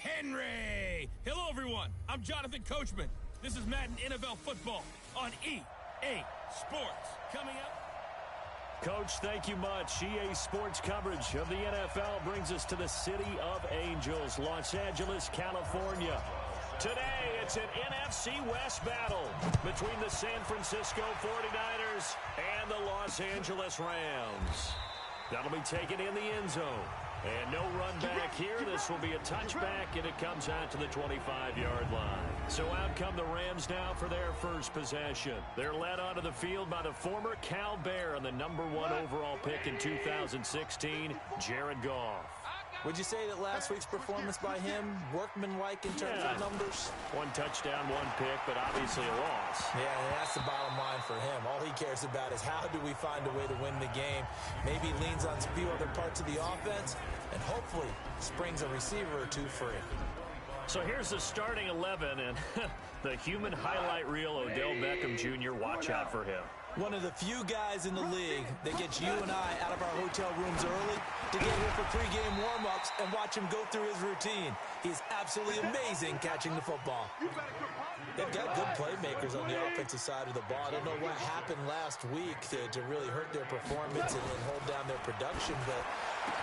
Henry. Hello, everyone. I'm Jonathan Coachman. This is Madden NFL Football on EA Sports. Coming up. Coach, thank you much. EA Sports coverage of the NFL brings us to the City of Angels, Los Angeles, California. Today, it's an NFC West battle between the San Francisco 49ers and the Los Angeles Rams. That'll be taken in the end zone. And no run back here. This will be a touchback, and it comes out to the 25-yard line. So out come the Rams now for their first possession. They're led onto the field by the former Cal Bear and the #1 overall pick in 2016, Jared Goff. Would you say that last week's performance by him, workmanlike in terms of numbers? 1 touchdown, 1 pick, but obviously a loss. Yeah, and that's the bottom line for him. All he cares about is how do we find a way to win the game. Maybe he leans on a few other parts of the offense and hopefully springs a receiver or two free. So here's the starting 11, and the human highlight reel, Odell Beckham Jr., watch out for him. One of the few guys in the league that gets you and I out of our hotel rooms early to get here for pregame warm-ups and watch him go through his routine. He's absolutely amazing catching the football. They've got good playmakers on the offensive side of the ball. I don't know what happened last week to really hurt their performance and hold down their production, but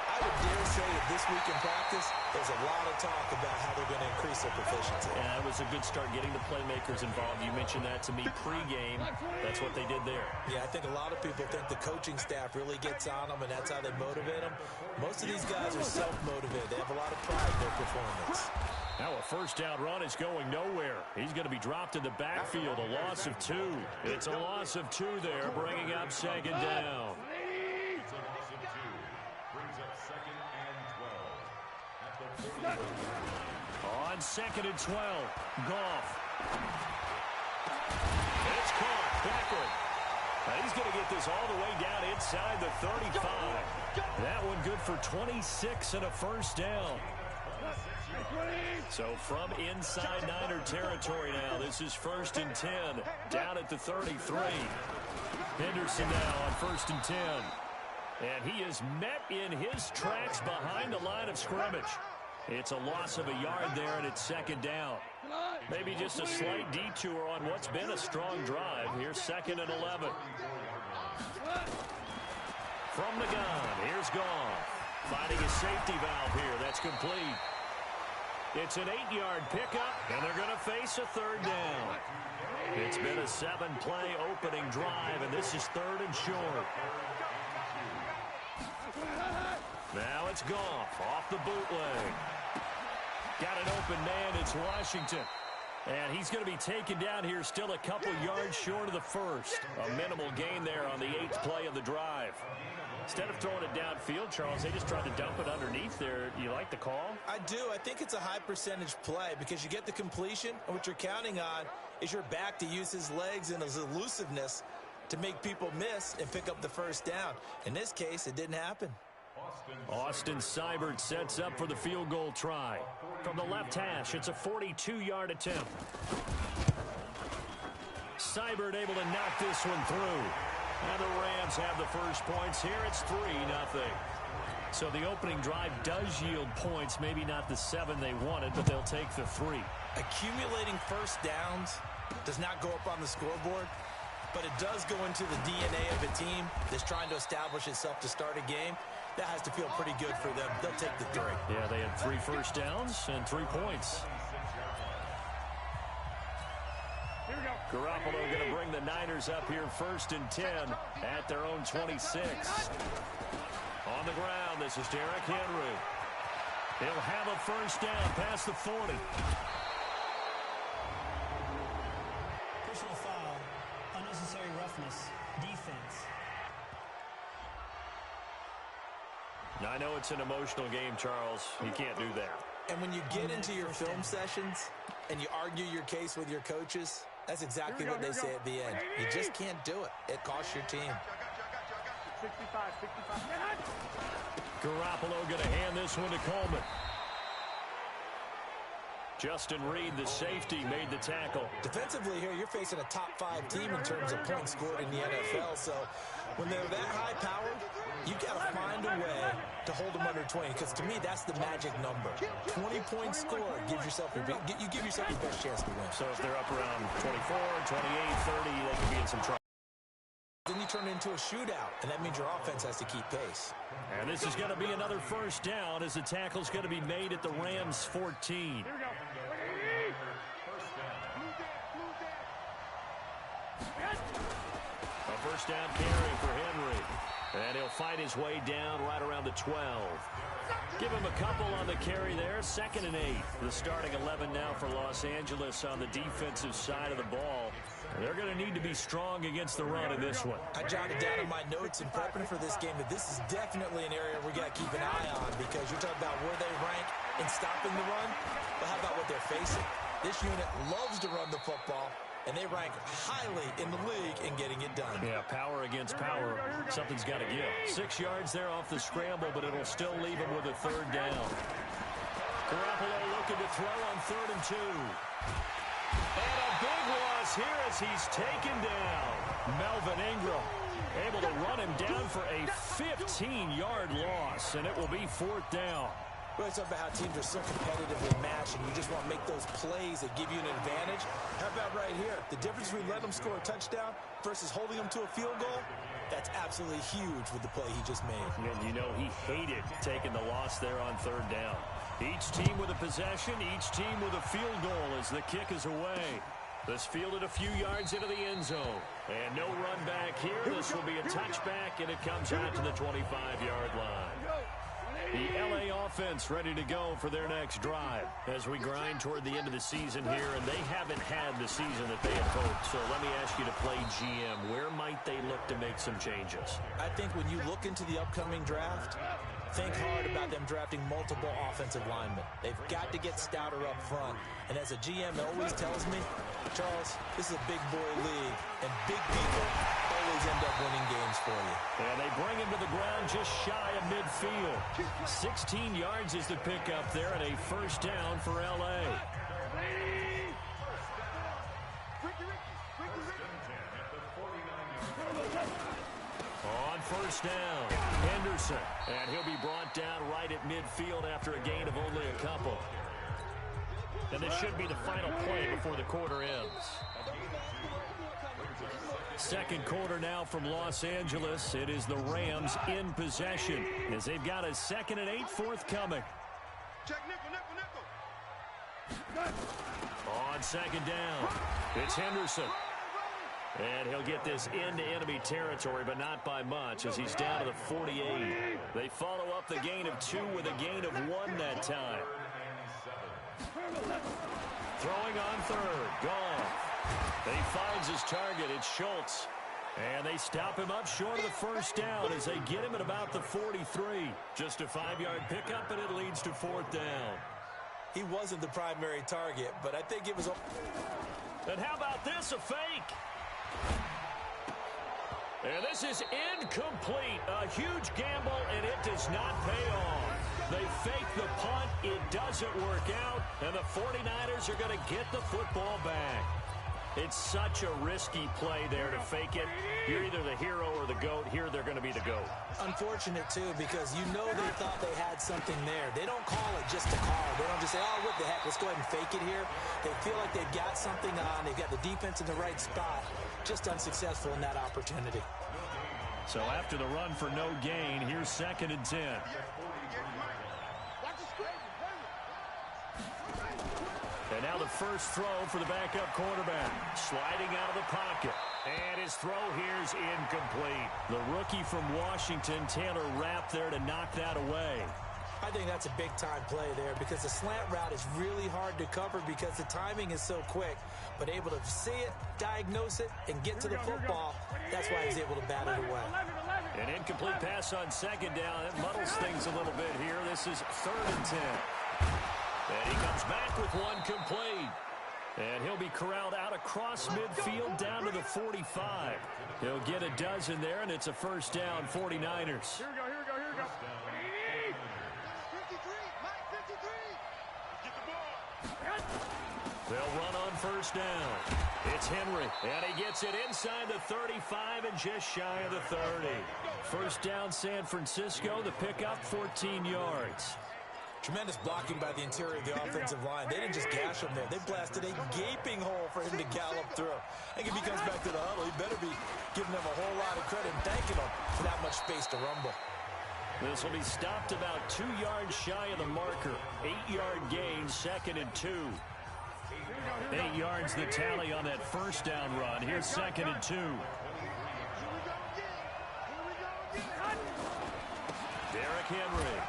I would dare say that this week in practice, there's a lot of talk about how they're going to increase their proficiency. Yeah, that was a good start getting the playmakers involved. You mentioned that to me pregame. That's what they did there. Yeah, I think a lot of people think the coaching staff really gets on them, and that's how they motivate them. Most of these guys are self-motivated. They have a lot of pride in their performance. Now a first down run is going nowhere. He's going to be dropped in the backfield, a loss of 2. It's a loss of 2 there, bringing up second down. It's a loss of 2. Brings up 2nd and 12. At the 40. On 2nd and 12, Goff. It's caught, Beckham. He's going to get this all the way down inside the 35. That one good for 26 and a first down. So from inside Niner territory now, this is 1st and 10, down at the 33. Henderson now on 1st and 10. And he is met in his tracks behind the line of scrimmage. It's a loss of a yard there, and it's 2nd down. Maybe just a slight detour on what's been a strong drive. Here's 2nd and 11. From the gun, here's Goff. Finding a safety valve here. That's complete. It's an 8-yard pickup, and they're going to face a 3rd down. It's been a 7-play opening drive, and this is 3rd and short. Now it's Goff off the bootleg. Got an open man. It's Washington. And he's going to be taken down here still a couple yards short of the first. A minimal gain there on the 8th play of the drive. Instead of throwing it downfield, Charles, they just tried to dump it underneath there. You like the call? I do. I think it's a high percentage play because you get the completion, and what you're counting on is your back to use his legs and his elusiveness to make people miss and pick up the first down. In this case, it didn't happen. Austin Seibert sets up for the field goal try. From the left hash, it's a 42-yard attempt. Seibert able to knock this one through. And the Rams have the first points here. It's 3-0. So the opening drive does yield points, maybe not the 7 they wanted, but they'll take the 3. Accumulating first downs does not go up on the scoreboard, but it does go into the DNA of a team that's trying to establish itself to start a game. That has to feel pretty good for them. They'll take the 3. Yeah, they had 3 first downs and 3 points. Here we go. Garoppolo going to bring the Niners up here 1st and 10 at their own 26. On the ground, this is Derrick Henry. He'll have a first down past the 40. Personal foul, unnecessary roughness, defense. Now, I know it's an emotional game, Charles. You can't do that. And when you get into your film sessions and you argue your case with your coaches, that's exactly what they say at the end. You just can't do it. It costs your team. 65. Garoppolo going to hand this one to Coleman. Justin Reed, the safety, made the tackle. Defensively here, you're facing a top-5 team in terms of points scored in the NFL. So when they're that high-powered, you've got to find a way to hold them under 20. Because to me, that's the magic number. 20 points scored gives yourself your best chance to win. So if they're up around 24, 28, 30, they could be in some trouble. Then you turn it into a shootout, and that means your offense has to keep pace. And this is going to be another first down as the tackle's going to be made at the Rams 14. A first down carry for Henry. And he'll fight his way down right around the 12. Give him a couple on the carry there. 2nd and 8. The starting 11 now for Los Angeles on the defensive side of the ball. They're going to need to be strong against the run in this one. I jotted down in my notes in prepping for this game that this is definitely an area we got to keep an eye on, because you're talking about where they rank in stopping the run, but how about what they're facing? This unit loves to run the football, and they rank highly in the league in getting it done. Yeah, power against power. Something's got to give. 6 yards there off the scramble, but it'll still leave him with a 3rd down. Garoppolo looking to throw on 3rd and 2. And a big loss here as he's taken down. Melvin Ingram able to run him down for a 15-yard loss, and it will be 4th down. We're talking about how teams are so competitively matched, and you just want to make those plays that give you an advantage. How about right here? The difference between letting them score a touchdown versus holding them to a field goal, that's absolutely huge with the play he just made. And you know he hated taking the loss there on 3rd down. Each team with a possession, each team with a field goal as the kick is away. This fielded a few yards into the end zone. And no run back here. This will be a touchback, and it comes out to the 25-yard line. The L.A. offense ready to go for their next drive as we grind toward the end of the season here, and they haven't had the season that they had hoped. So let me ask you to play GM. Where might they look to make some changes? I think when you look into the upcoming draft, think hard about them drafting multiple offensive linemen. They've got to get stouter up front. And as a GM always tells me, Charles, this is a big boy league, and big people always end up winning games for you. And they bring him to the ground just shy of midfield. 16 yards is the pickup there, and a first down for L.A. On first down, Henderson. And he'll be brought down right at midfield after a gain of only a couple. And this should be the final play before the quarter ends. Second quarter now from Los Angeles. It is the Rams in possession as they've got a 2nd and 8 forthcoming. On 2nd down, it's Henderson. And he'll get this into enemy territory, but not by much as he's down to the 48. They follow up the gain of 2 with a gain of 1 that time. Throwing on 3rd. Goff. He finds his target. It's Schultz. And they stop him up short of the first down as they get him at about the 43. Just a 5-yard pickup, and it leads to 4th down. He wasn't the primary target, but I think it was... And how about this? A fake. And this is incomplete. A huge gamble, and it does not pay off. They fake the punt. It doesn't work out, and the 49ers are going to get the football back. It's such a risky play there to fake it. You're either the hero or the GOAT. Here they're going to be the GOAT. Unfortunate, too, because you know they thought they had something there. They don't call it just to call. They don't just say, oh, what the heck, let's go ahead and fake it here. They feel like they've got something on. They've got the defense in the right spot. Just unsuccessful in that opportunity. So after the run for no gain, here's 2nd and 10. And now the first throw for the backup quarterback. Sliding out of the pocket. And his throw here's incomplete. The rookie from Washington, Taylor Rapp, there to knock that away. I think that's a big-time play there because the slant route is really hard to cover because the timing is so quick. But able to see it, diagnose it, and get to the football, that's why he's able to bat it away. An incomplete pass on 2nd down. It muddles things a little bit here. This is 3rd and 10. And he comes back with one complete. And he'll be corralled out across midfield down to the 45. He'll get a dozen there, and it's a first down, 49ers. Here we go, here we go, here we go. 53, Mike, 53. Get the ball. They'll run on first down. It's Henry, and he gets it inside the 35 and just shy of the 30. First down, San Francisco. The pickup, 14 yards. Tremendous blocking by the interior of the offensive line. They didn't just gash him there. They blasted a gaping hole for him to gallop through. I think if he comes back to the huddle, he better be giving them a whole lot of credit and thanking them for that much space to rumble. This will be stopped about 2 yards shy of the marker. 8-yard gain, 2nd and 2. 8 yards the tally on that first down run. Here's 2nd and 2. Derrick Henry.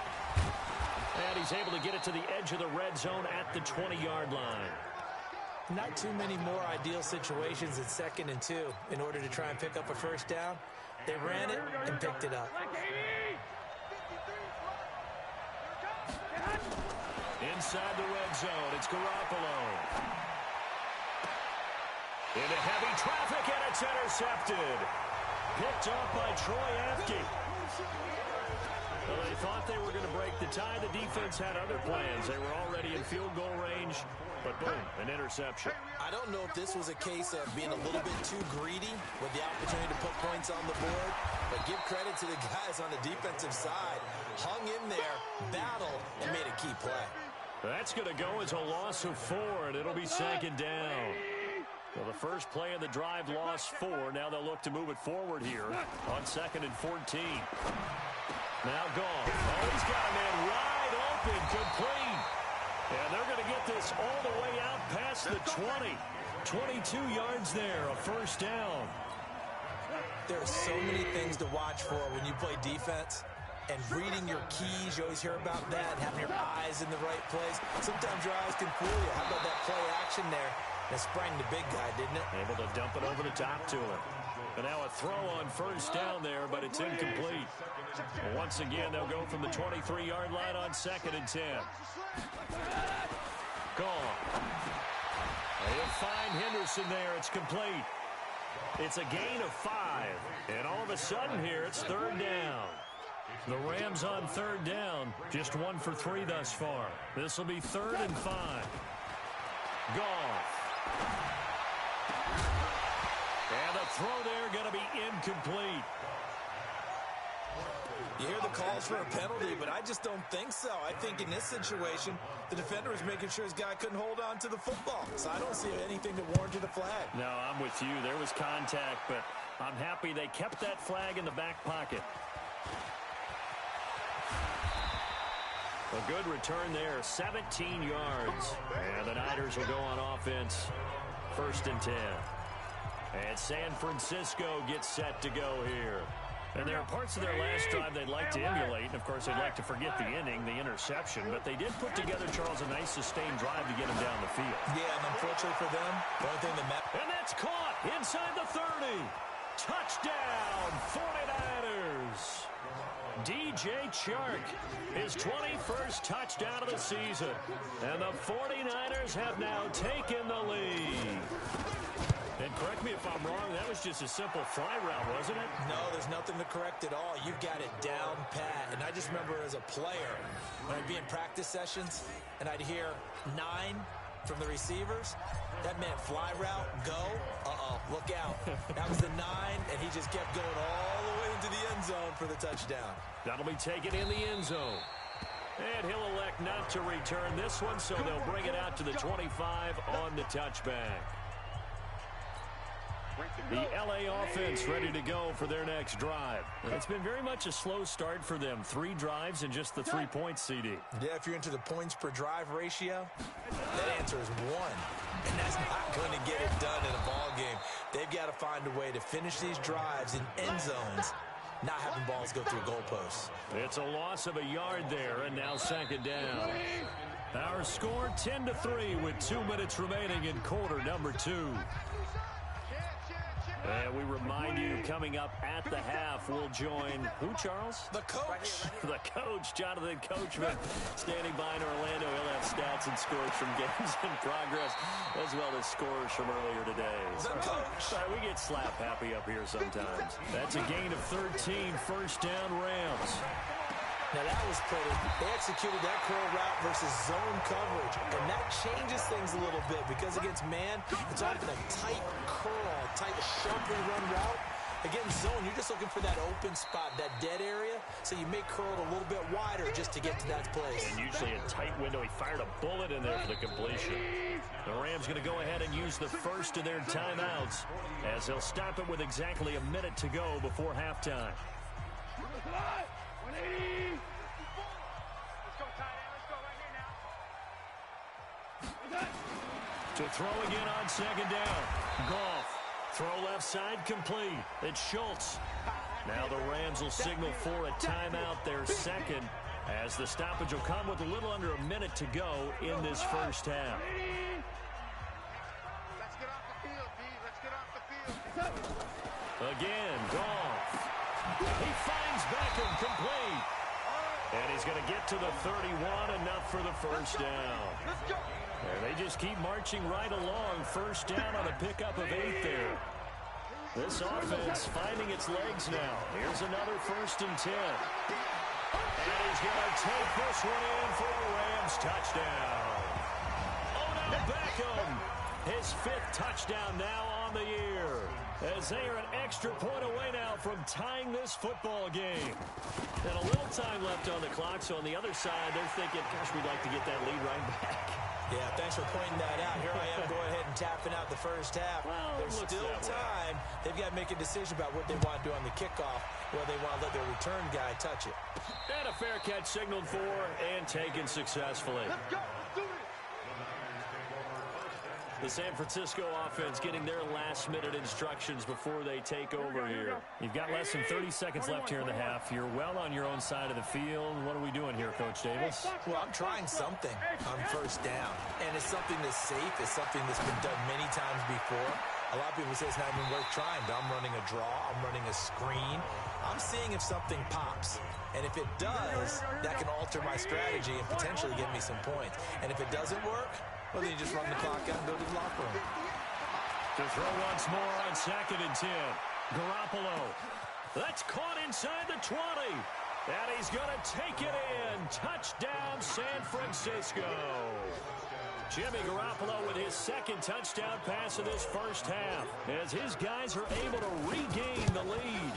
And he's able to get it to the edge of the red zone at the 20-yard line. Not too many more ideal situations at 2nd and 2 in order to try and pick up a first down. They ran it and picked it up. Inside the red zone, it's Garoppolo. Into heavy traffic, and it's intercepted. Picked off by Troy Apke. Well, they thought they were going to break the tie. The defense had other plans. They were already in field goal range, but boom, an interception. I don't know if this was a case of being a little bit too greedy with the opportunity to put points on the board, but give credit to the guys on the defensive side. Hung in there, battled, and made a key play. That's going to go as a loss of 4, and it'll be 2nd down. Well, the first play of the drive lost 4. Now they'll look to move it forward here on 2nd and 14. Now gone. Oh, he's got a man wide open, complete. And they're going to get this all the way out past the 20. 22 yards there, a first down. There are so many things to watch for when you play defense. And reading your keys, you always hear about that, having your eyes in the right place. Sometimes your eyes can fool you. How about that play action there? That sprang the big guy, didn't it? Able to dump it over the top to him. And now a throw on first down there, but it's incomplete. Once again, they'll go from the 23-yard line on 2nd and 10. Gone. They'll find Henderson there. It's complete. It's a gain of 5. And all of a sudden here, it's 3rd down. The Rams on 3rd down. Just 1 for 3 thus far. This will be 3rd and 5. Goff. And the throw there going to be incomplete. You hear the calls for a penalty, but I just don't think so. I think in this situation, the defender was making sure his guy couldn't hold on to the football. So I don't see anything that warranted a flag. No, I'm with you. There was contact, but I'm happy they kept that flag in the back pocket. A good return there, 17 yards. And the Niners will go on offense, 1st and 10. And San Francisco gets set to go here. And there are parts of their last drive they'd like to emulate. And, of course, they'd like to forget the inning, the interception. But they did put together, Charles, a nice sustained drive to get them down the field. Yeah, and unfortunately for them, the only thing that matters. And that's caught inside the 30. Touchdown, 49ers. DJ Chark, his 21st touchdown of the season. And the 49ers have now taken the lead. And correct me if I'm wrong, that was just a simple fly route, wasn't it? No, there's nothing to correct at all. You've got it down pat. And I just remember as a player, when I'd be in practice sessions, and I'd hear 9 from the receivers, that meant fly route, go, look out. That was the 9, and he just kept going all the way into the end zone for the touchdown. That'll be taken in the end zone. And he'll elect not to return this one, so they'll bring it out to the 25 on the touchback. The LA offense ready to go for their next drive. It's been very much a slow start for them. 3 drives and just the 3 points, CD. Yeah, if you're into the points per drive ratio, that answer is 1. And that's not going to get it done in a ball game. They've got to find a way to finish these drives in end zones, not having balls go through goalposts. It's a loss of a yard there, and now 2nd down. Our score 10-3 with 2 minutes remaining in quarter number 2. And we remind you, coming up at the half, we'll join who, Charles? The coach. The coach, Jonathan Coachman, standing by in Orlando. He'll have stats and scores from games in progress, as well as scores from earlier today. The coach. Sorry, we get slap happy up here sometimes. That's a gain of 13, first down Rams. Now that was pretty. They executed that curl route versus zone coverage, and that changes things a little bit because against man, it's often a tight curl, tight, sharply run route. Against zone, you're just looking for that open spot, that dead area, so you may curl it a little bit wider just to get to that place. And usually a tight window. He fired a bullet in there for the completion. The Rams going to go ahead and use the first of their timeouts as they'll stop it with exactly a minute to go before halftime. To throw again on second down. Goff. Throw left side complete. It's Schultz. Now the Rams will signal for a timeout, their second, as the stoppage will come with a little under a minute to go in this first half. Let's get off the field, D. Let's get off the field. Again, Goff. He finds Beckham complete. And he's going to get to the 31, enough for the first down. And they just keep marching right along. First down on a pickup of 8 there. This offense finding its legs now. Here's another 1st and 10. And he's going to take this one in for a Rams touchdown. Odell Beckham, his 5th touchdown now on the year, as they are an extra point away now from tying this football game. And a little time left on the clock, so on the other side, they're thinking, gosh, we'd like to get that lead right back. Yeah, thanks for pointing that out. Here I am going ahead and tapping out the first half. Well, there's still time. They've got to make a decision about what they want to do on the kickoff, whether they want to let their return guy touch it. And a fair catch signaled for and taken successfully. Let's go. Let's do it. The San Francisco offense getting their last-minute instructions before they take over here. You've got less than 30 seconds left here in the half. You're well on your own side of the field. What are we doing here, Coach Davis? Well, I'm trying something on first down, and it's something that's safe. It's something that's been done many times before. A lot of people say it's not even worth trying, but I'm running a draw. I'm running a screen. I'm seeing if something pops. And if it does, that can alter my strategy and potentially give me some points. And if it doesn't work, well, then you just run the clock out and go to the locker room. To throw once more on 2nd and 10. Garoppolo. That's caught inside the 20. And he's going to take it in. Touchdown, San Francisco. Jimmy Garoppolo with his 2nd touchdown pass of this first half, as his guys are able to regain the lead.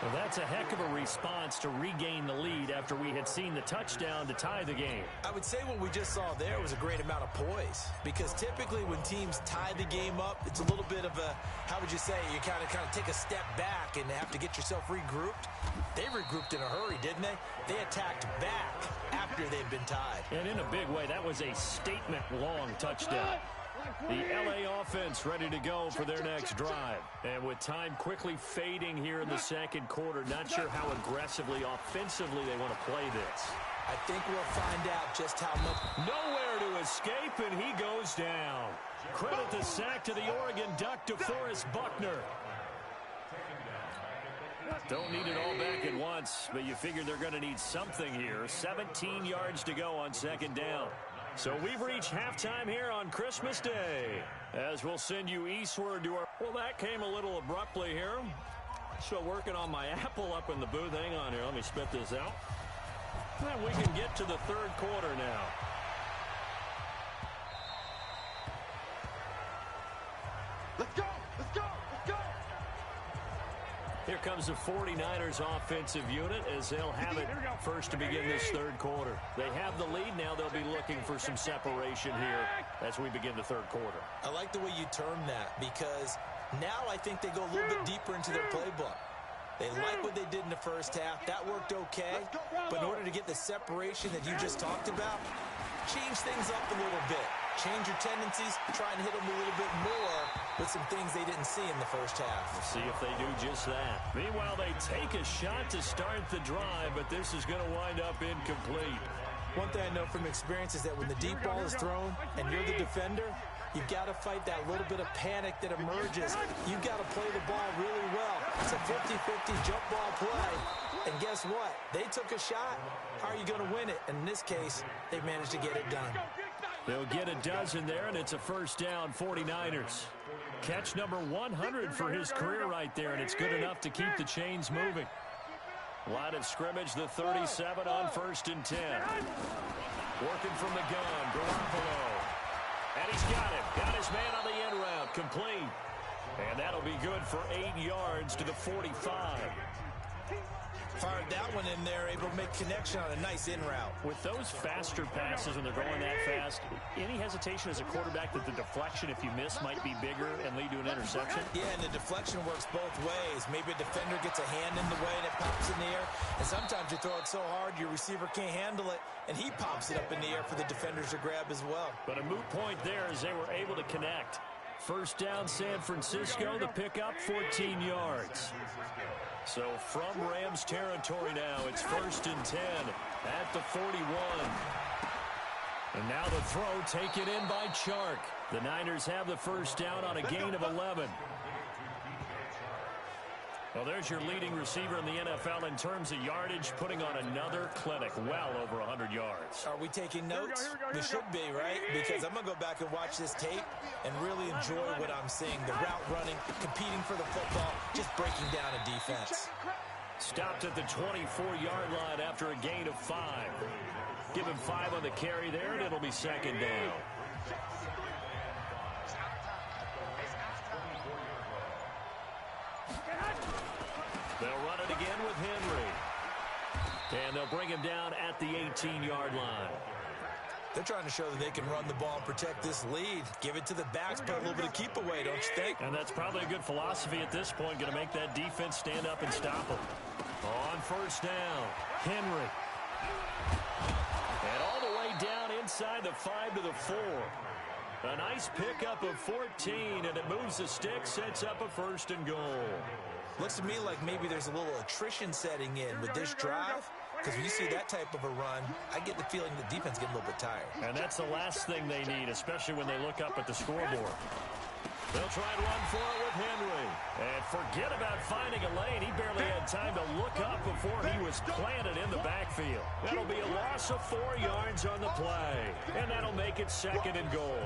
Well, that's a heck of a response to regain the lead after we had seen the touchdown to tie the game. I would say what we just saw there was a great amount of poise, because typically when teams tie the game up, it's a little bit of a, how would you say, you kind of take a step back and have to get yourself regrouped. They regrouped in a hurry, didn't they? They attacked back after they'd been tied. And in a big way, that was a statement-long touchdown. The LA offense ready to go for their next drive. And with time quickly fading here in the second quarter, not sure how aggressively, offensively they want to play this. I think we'll find out just how much. Nowhere to escape, and he goes down. Credit the sack to the Oregon Duck, DeForest Buckner. Don't need it all back at once, but you figure they're going to need something here. 17 yards to go on 2nd down. So we've reached halftime here on Christmas Day, as we'll send you eastward to our... Well, that came a little abruptly here. So working on my Apple up in the booth. Hang on here. Let me spit this out. And we can get to the 3rd quarter now. Let's go. Let's go. Let's go. Here comes the 49ers offensive unit as they'll have it first to begin this 3rd quarter. They have the lead now. They'll be looking for some separation here as we begin the 3rd quarter. I like the way you term that, because now I think they go a little bit deeper into their playbook. They like what they did in the first half. That worked okay. But in order to get the separation that you just talked about, change things up a little bit. Change your tendencies, try and hit them a little bit more with some things they didn't see in the first half. We'll see if they do just that. Meanwhile, they take a shot to start the drive, but this is going to wind up incomplete. One thing I know from experience is that when the deep ball is thrown and you're the defender, you've got to fight that little bit of panic that emerges. You've got to play the ball really well. It's a 50-50 jump ball play. And guess what? They took a shot. How are you going to win it? And in this case, they managed to get it done. They'll get a dozen there, and it's a first down, 49ers. Catch number 100 for his career right there, and it's good enough to keep the chains moving. Line of scrimmage, the 37 on 1st and 10. Working from the gun, Garoppolo. And he's got it. Got his man on the end route, complete. And that'll be good for 8 yards to the 45. Fired that one in there, able to make connection on a nice in route. With those faster passes when they're going that fast, any hesitation as a quarterback that the deflection, if you miss, might be bigger and lead to an interception? Yeah, and the deflection works both ways. Maybe a defender gets a hand in the way and it pops in the air. And sometimes you throw it so hard your receiver can't handle it, and he pops it up in the air for the defenders to grab as well. But a moot point there as they were able to connect. First down, San Francisco. The pickup, 14 yards. So from Rams territory now, it's 1st and 10 at the 41. And now the throw taken in by Chark. The Niners have the first down on a gain of 11. Well, there's your leading receiver in the NFL in terms of yardage, putting on another clinic, well over 100 yards. Are we taking notes? We should be, right? Because I'm going to go back and watch this tape and really enjoy what I'm seeing. The route running, competing for the football, just breaking down a defense. Stopped at the 24-yard line after a gain of 5. Give him 5 on the carry there, and it'll be second down. They'll run it again with Henry. And they'll bring him down at the 18-yard line. They're trying to show that they can run the ball and protect this lead. Give it to the backs, put a little bit of keep away, don't you think? And that's probably a good philosophy at this point, going to make that defense stand up and stop them. On first down, Henry. And all the way down inside the 5 to the 4. A nice pickup of 14, and it moves the stick, sets up a 1st and goal. Looks to me like maybe there's a little attrition setting in with this drive. Because when you see that type of a run, I get the feeling the defense getting a little bit tired. And that's the last thing they need, especially when they look up at the scoreboard. They'll try and run for it with Henry. And forget about finding a lane. He barely had time to look up before he was planted in the backfield. That'll be a loss of 4 yards on the play. And that'll make it 2nd and goal.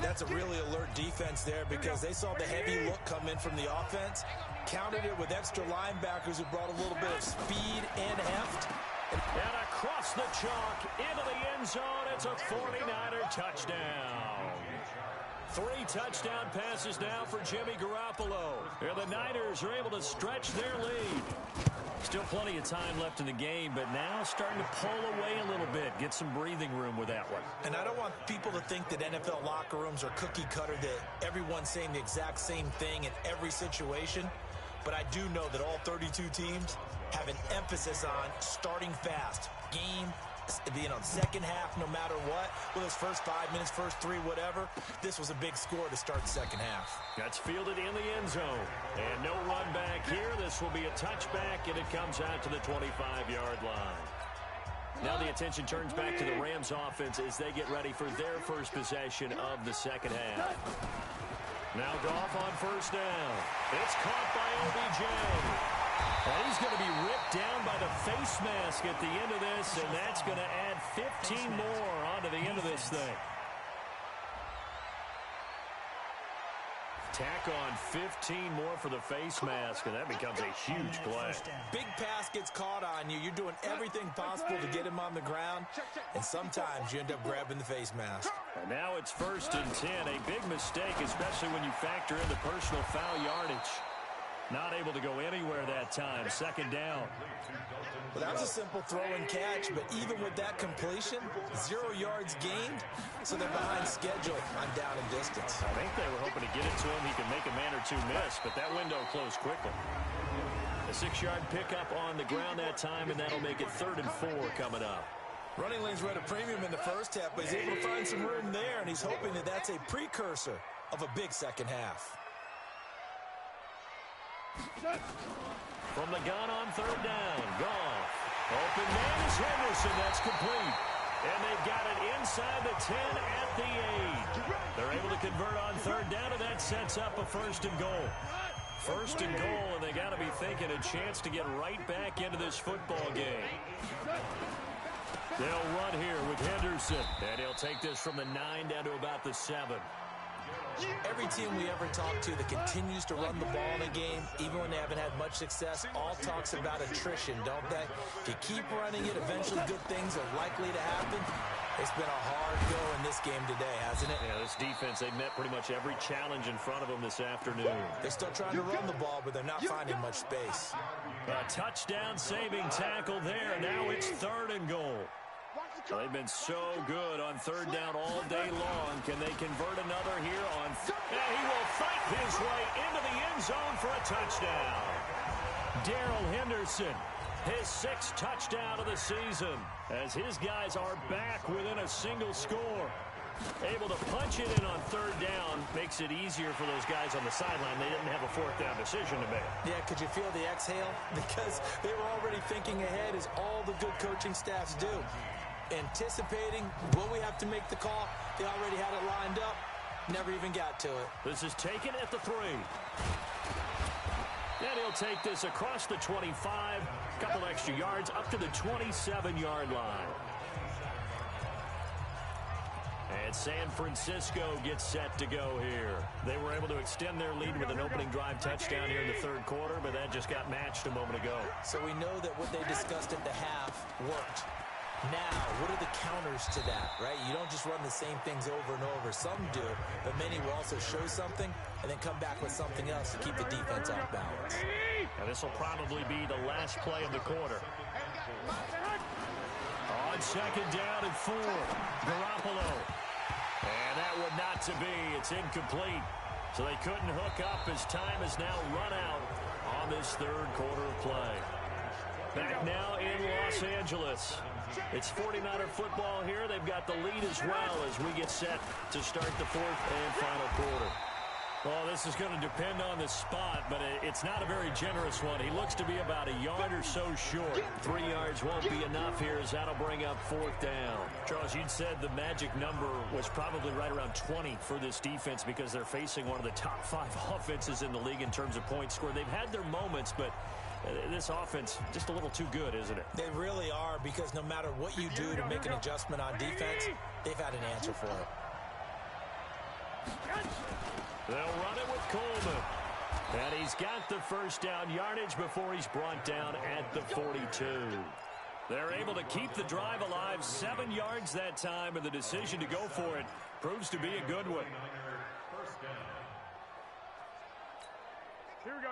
That's a really alert defense there because they saw the heavy look come in from the offense, countered it with extra linebackers who brought a little bit of speed and heft. And across the chalk, into the end zone, it's a 49er touchdown. 3 touchdown passes now for Jimmy Garoppolo. And the Niners are able to stretch their lead. Still plenty of time left in the game, but now starting to pull away a little bit, get some breathing room with that one. And I don't want people to think that NFL locker rooms are cookie cutter, that everyone's saying the exact same thing in every situation. But I do know that all 32 teams have an emphasis on starting fast. Game, second half, no matter what. Whether it's first 5 minutes, first 3, whatever. This was a big score to start the second half. That's fielded in the end zone. And no run back here. This will be a touchback, and it comes out to the 25-yard line. Now the attention turns back to the Rams offense as they get ready for their first possession of the second half. Now Goff on first down. It's caught by OBJ. And he's going to be ripped down by the face mask at the end of this, and that's going to add 15 more onto the end of this thing. Tack on 15 more for the face mask, and that becomes a huge play. Big pass gets caught on you. You're doing everything possible to get him on the ground, and sometimes you end up grabbing the face mask. And now it's 1st and 10. A big mistake, especially when you factor in the personal foul yardage. Not able to go anywhere that time. 2nd down. Well, that was a simple throw and catch, but even with that completion, 0 yards gained, so they're behind schedule on down and distance. I think they were hoping to get it to him. He could make a man or 2 miss, but that window closed quickly. A 6-yard pickup on the ground that time, and that'll make it 3rd and 4 coming up. Running lanes were at a premium in the first half, but he's able to find some room there, and he's hoping that that's a precursor of a big second half. From the gun on 3rd down, Goff. Open man is Henderson. That's complete. And they've got it inside the 10 at the 8. They're able to convert on 3rd down, and that sets up a 1st and goal. 1st and goal, and they got to be thinking a chance to get right back into this football game. They'll run here with Henderson, and he'll take this from the 9 down to about the 7. Every team we ever talk to that continues to run the ball in a game, even when they haven't had much success, all talks about attrition, don't they? If you keep running it, eventually good things are likely to happen. It's been a hard go in this game today, hasn't it? Yeah, this defense, they've met pretty much every challenge in front of them this afternoon. They're still trying to run the ball, but they're not finding much space. A touchdown-saving tackle there. Now it's 3rd and goal. They've been so good on 3rd down all day long. Can they convert another here on? And he will fight his way into the end zone for a touchdown. Darrell Henderson, his 6th touchdown of the season, as his guys are back within a single score. Able to punch it in on 3rd down makes it easier for those guys on the sideline. They didn't have a 4th down decision to make. Yeah, could you feel the exhale? Because they were already thinking ahead, as all the good coaching staffs do. Anticipating, will we have to make the call? They already had it lined up. Never even got to it. This is taken at the 3. And he'll take this across the 25. Couple extra yards up to the 27-yard line. And San Francisco gets set to go here. They were able to extend their lead with an opening drive touchdown here in the 3rd quarter, but that just got matched a moment ago. So we know that what they discussed at the half worked. Now, what are the counters to that, right? You don't just run the same things over and over. Some do, but many will also show something and then come back with something else to keep the defense off balance. Now, this will probably be the last play of the quarter. On 2nd down and 4, Garoppolo. And that would not to be. It's incomplete. So they couldn't hook up as time has now run out on this 3rd quarter of play. Back now in Los Angeles. It's 49er football here. They've got the lead as well as we get set to start the 4th and final quarter. Well, this is going to depend on the spot, but it's not a very generous one. He looks to be about a yard or so short. 3 yards won't be enough here, as that'll bring up 4th down. Charles, you'd said the magic number was probably right around 20 for this defense because they're facing one of the top 5 offenses in the league in terms of points scored. They've had their moments, but this offense just a little too good, isn't it? They really are, because no matter what you do to make an adjustment on defense, they've had an answer for it. They'll run it with Coleman. And he's got the 1st down yardage before he's brought down at the 42. They're able to keep the drive alive, 7 yards that time, and the decision to go for it proves to be a good one.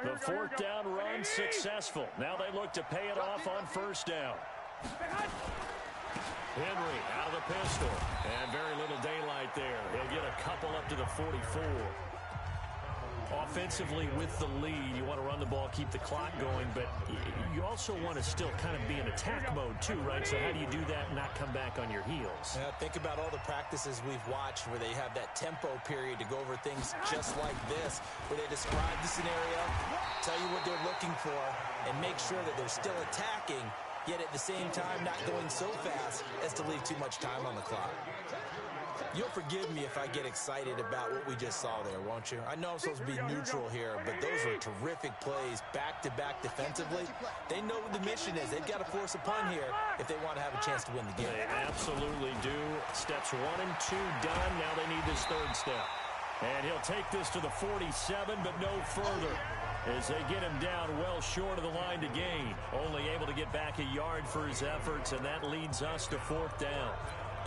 The 4th down run successful. Now they look to pay it off on 1st down. Henry out of the pistol. And very little daylight there. He'll get a couple up to the 44. Offensively with the lead, you want to run the ball, keep the clock going, but you also want to still kind of be in attack mode too, right? So how do you do that and not come back on your heels? Yeah, think about all the practices we've watched where they have that tempo period to go over things just like this, where they describe the scenario, tell you what they're looking for, and make sure that they're still attacking, yet at the same time not going so fast as to leave too much time on the clock. You'll forgive me if I get excited about what we just saw there, won't you? I know I'm supposed to be neutral here, but those were terrific plays back-to-back defensively. They know what the mission is. They've got to force a punt here if they want to have a chance to win the game. They absolutely do. Steps 1 and 2 done. Now they need this 3rd step. And he'll take this to the 47, but no further, as they get him down well short of the line to gain. Only able to get back a yard for his efforts, and that leads us to 4th down.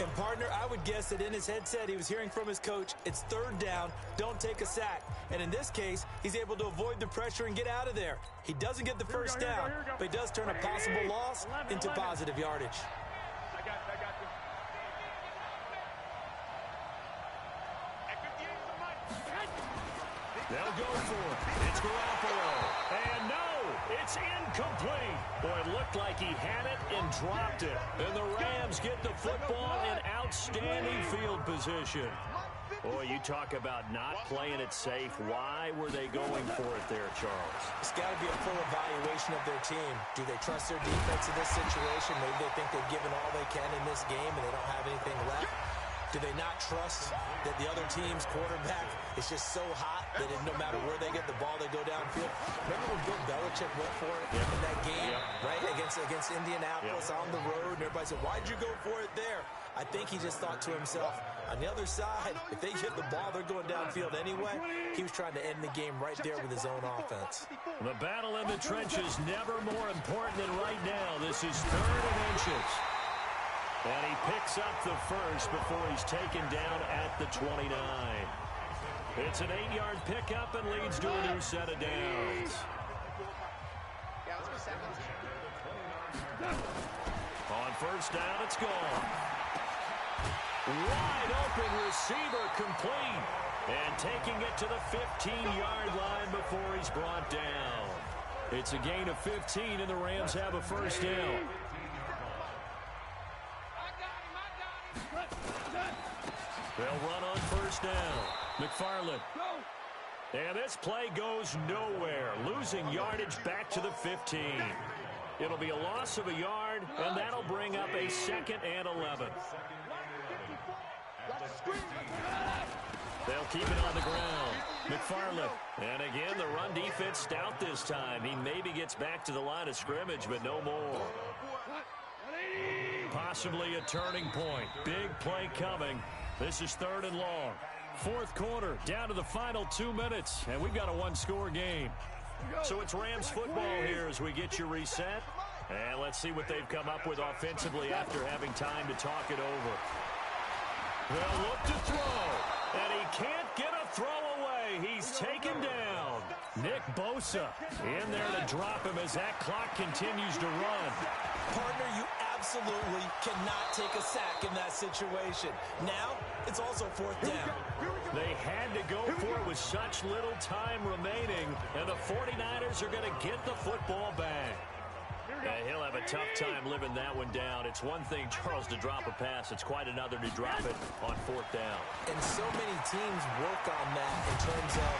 And, partner, I would guess that in his headset he was hearing from his coach, it's 3rd down, don't take a sack. And in this case, he's able to avoid the pressure and get out of there. He doesn't get the 1st down, but he does turn a possible loss into positive yardage. I got you. They'll go for it. It's Garoppolo. And no, it's incomplete. Boy, it looked like he had it and dropped it. And the Rams get the football in outstanding field position. Boy, you talk about not playing it safe. Why were they going for it there, Charles? It's got to be a full evaluation of their team. Do they trust their defense in this situation? Maybe they think they've given all they can in this game and they don't have anything left. Do they not trust that the other team's quarterback is just so hot that no matter where they get the ball, they go downfield? Remember when Bill Belichick went for it in that game, right, against Indianapolis on the road, and everybody said, why'd you go for it there? I think he just thought to himself, on the other side, if they get the ball, they're going downfield anyway. He was trying to end the game right there with his own offense. The battle in the trenches never more important than right now. This is 3rd and inches. And he picks up the first before he's taken down at the 29. It's an 8-yard pickup and leads to a new set of downs. On first down, it's gone. Wide open receiver complete. And taking it to the 15-yard line before he's brought down. It's a gain of 15, and the Rams have a first down. They'll run on first down. McFarland. And this play goes nowhere. Losing yardage back to the 15. It'll be a loss of a yard, and that'll bring up a 2nd and 11. They'll keep it on the ground. McFarland. And again, the run defense stout this time. He maybe gets back to the line of scrimmage, but no more. Possibly a turning point. Big play coming. This is 3rd and long. 4th quarter, down to the final 2 minutes, and we've got a one-score game. So it's Rams football here as we get you reset. And let's see what they've come up with offensively after having time to talk it over. They'll look to throw, and he can't get a throw away. He's taken down. Nick Bosa in there to drop him as that clock continues to run. Partner, you absolutely cannot take a sack in that situation. Now, it's also 4th down. They had to go for it with such little time remaining, and the 49ers are going to get the football back. He'll have a tough time living that one down. It's one thing, Charles, to drop a pass. It's quite another to drop it on 4th down. And so many teams work on that in terms of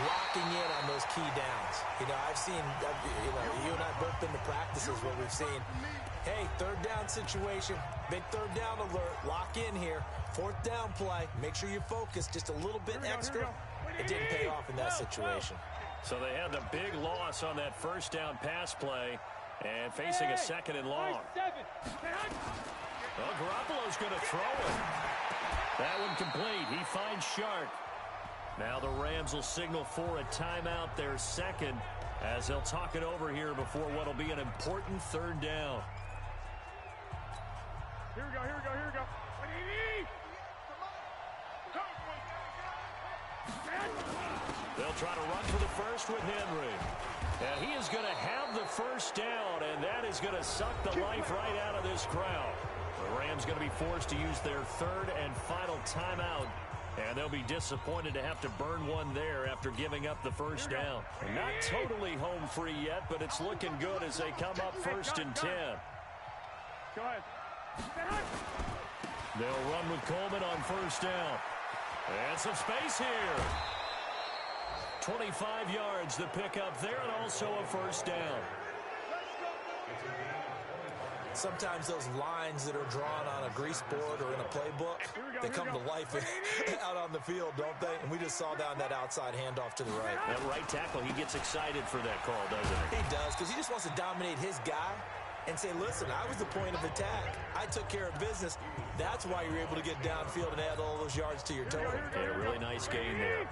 locking in on those key downs. I've seen, you and I both been to practices where we've seen, hey, 3rd down situation, big 3rd down alert, lock in here, 4th down play, make sure you focus just a little bit extra. It didn't pay off in that situation. So they had the big loss on that first down pass play and facing a 2nd and long. Well, Garoppolo's going to throw it. That one complete. He finds Shark. Now the Rams will signal for a timeout, their 2nd, as they'll talk it over here before what will be an important 3rd down. Here we go, here we go, here we go. They'll try to run for the first with Henry. And he is going to have the first down, and that is going to suck the life right out of this crowd. The Rams going to be forced to use their 3rd and final timeout, and they'll be disappointed to have to burn one there after giving up the first down. Not totally home free yet, but it's looking good as they come up 1st and 10. Go ahead. They'll run with Coleman on first down. And some space here. 25 yards to pick up there, and also a first down. Sometimes those lines that are drawn on a grease board or in a playbook, they come to life out on the field, don't they? And we just saw down that outside handoff to the right. That right tackle, he gets excited for that call, doesn't he? He does, because he just wants to dominate his guy and say, listen, I was the point of attack. I took care of business. That's why you're able to get downfield and add all those yards to your total. Yeah, really nice gain there.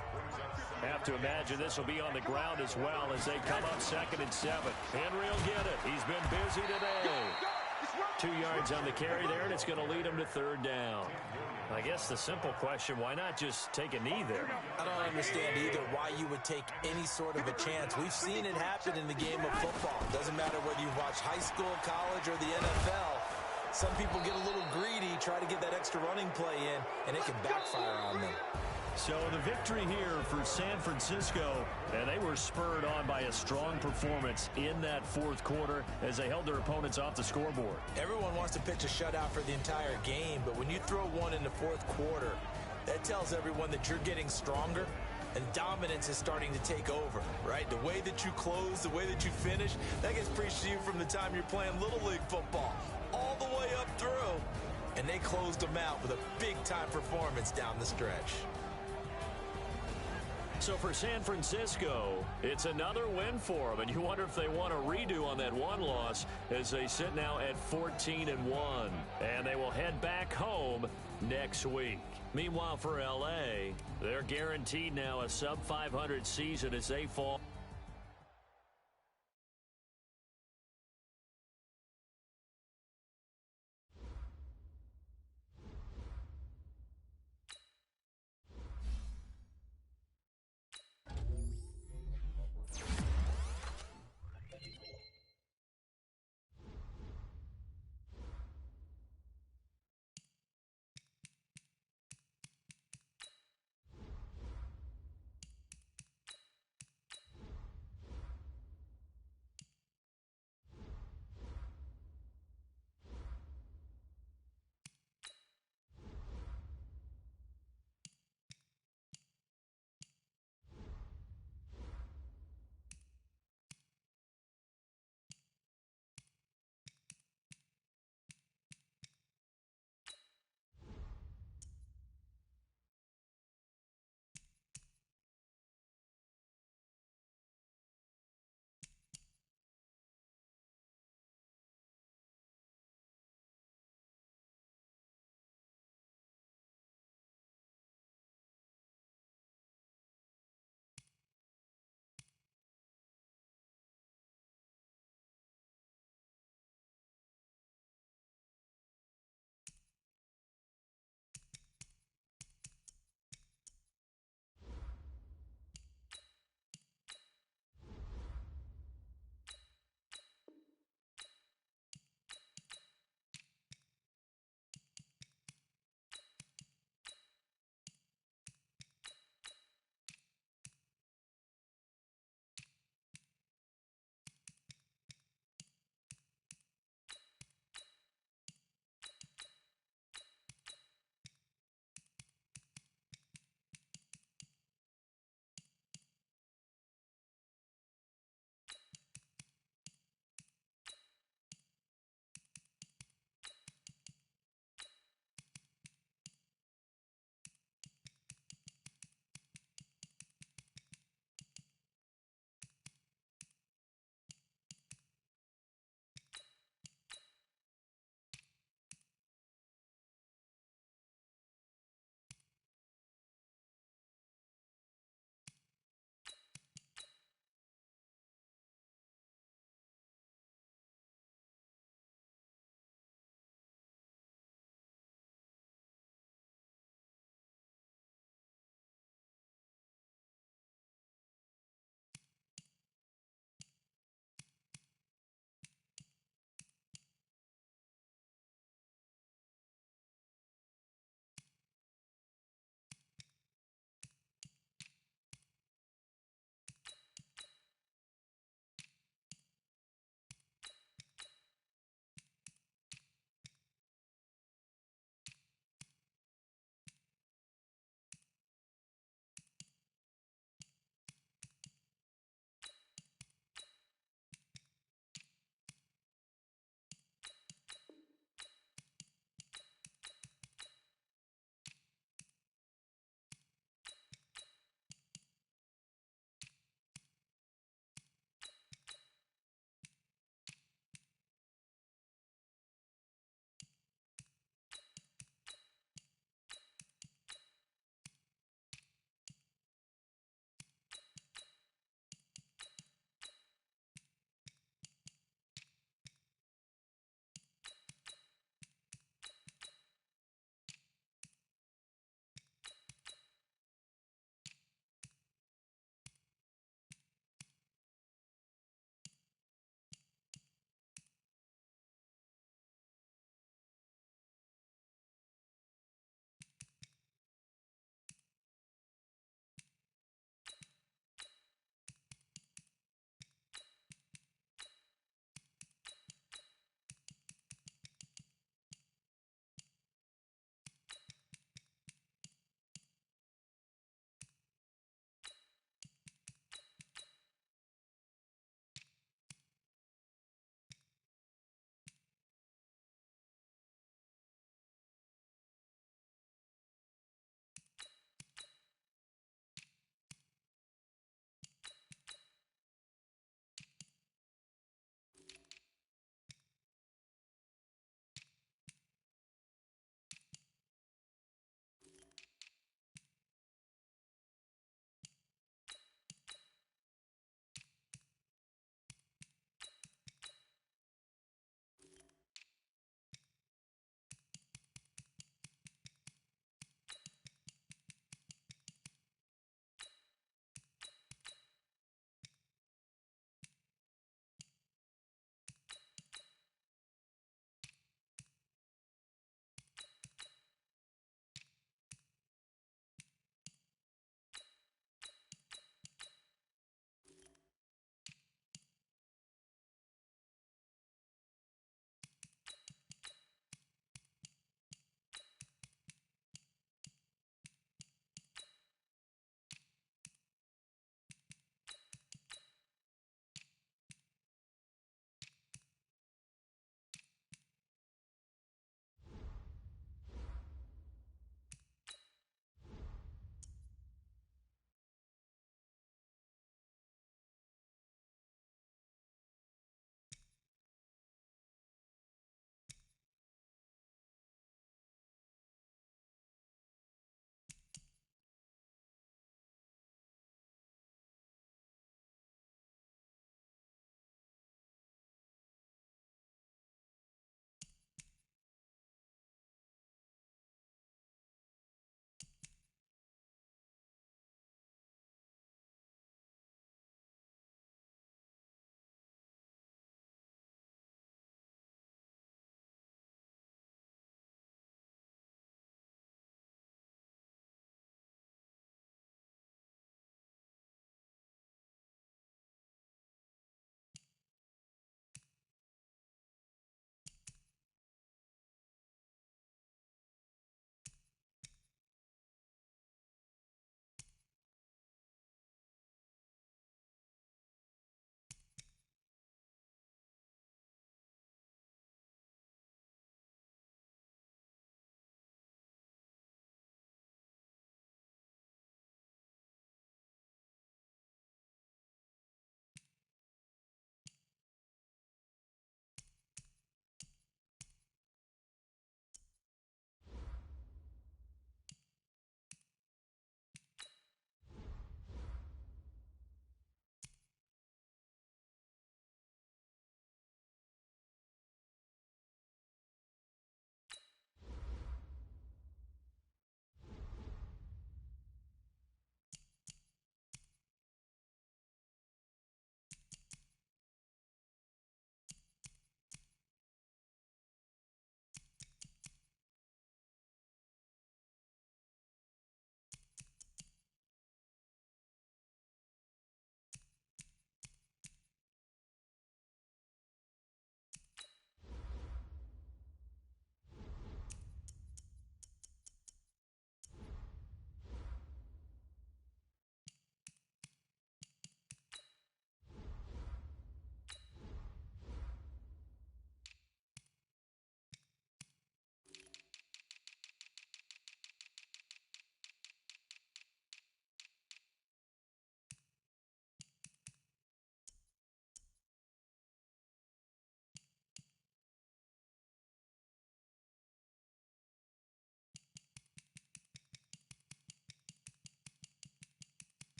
Have to imagine this will be on the ground as well as they come up 2nd and 7. Henry will get it. He's been busy today. 2 yards on the carry there, and it's going to lead him to 3rd down. I guess the simple question, why not just take a knee there? I don't understand either why you would take any sort of a chance. We've seen it happen in the game of football. Doesn't matter whether you watch high school, college, or the NFL. Some people get a little greedy, try to get that extra running play in, and it can backfire on them. So the victory here for San Francisco, and they were spurred on by a strong performance in that 4th quarter as they held their opponents off the scoreboard. Everyone wants to pitch a shutout for the entire game, but when you throw one in the 4th quarter, that tells everyone that you're getting stronger and dominance is starting to take over, right? The way that you close, the way that you finish, that gets preached to you from the time you're playing Little League football all the way up through. And they closed them out with a big-time performance down the stretch. So for San Francisco, it's another win for them, and you wonder if they want a redo on that one loss as they sit now at 14-1, and they will head back home next week. Meanwhile, for L.A., they're guaranteed now a sub-500 season as they fall.